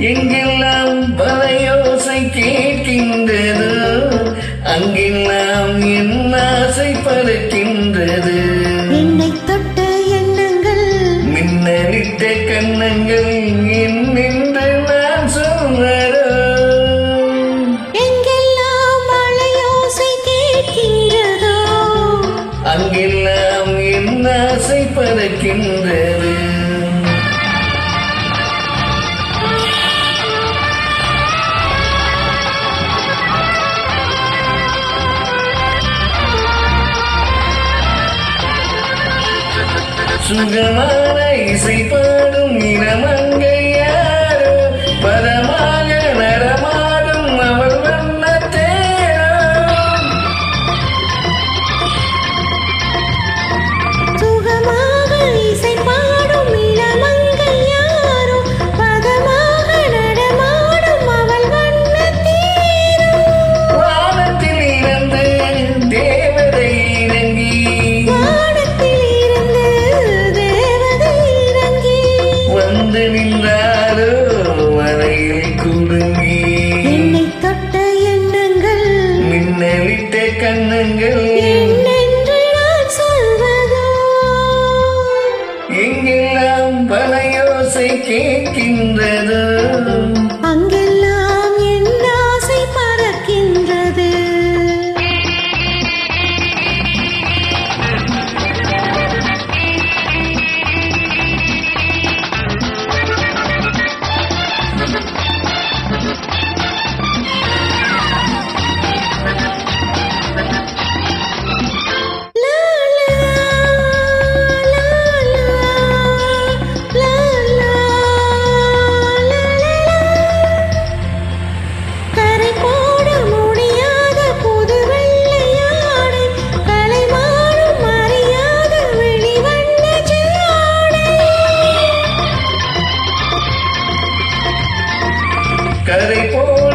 எங்கெல்லாம் பலையோசை கேட்கின்றது, அங்கெல்லாம் என் ஆசை பறக்கின்றது. என்னை தொட்ட எண்ணங்கள், மின்னலிட்ட கண்ணங்கள் என்னென்று நான் சொல்வதோ. எங்கெல்லாம் மலையோசை கேட்கின்றதோ, அங்கெல்லாம் என் ஆசை பறக்கின்றது. சுகமான இசை பாடும் இனமங்கை யாரோ, பதமாக நடமாடும் அவள் வண்ண தேரோ. சுகமாக இசை பாடும் இளமங்கை யாரோ, பதமாக நடமாடும் அவள் வண்ண தேரோ. வானத்தில் இருந்து தேவதை இறங்கி, வந்து நின்றாரோ வரையில் குடுங்கி. என்னை தொட்ட எண்ணங்கள், மின்னலிட்ட கண்ணங்கள் என்னென்று நான் சொல்வதோ. எங்கெல்லாம் பலையோசை கேட்கின்றதோ, அங்கெல்லாம் என் ஆசை பறக்கின்றது. கரை போட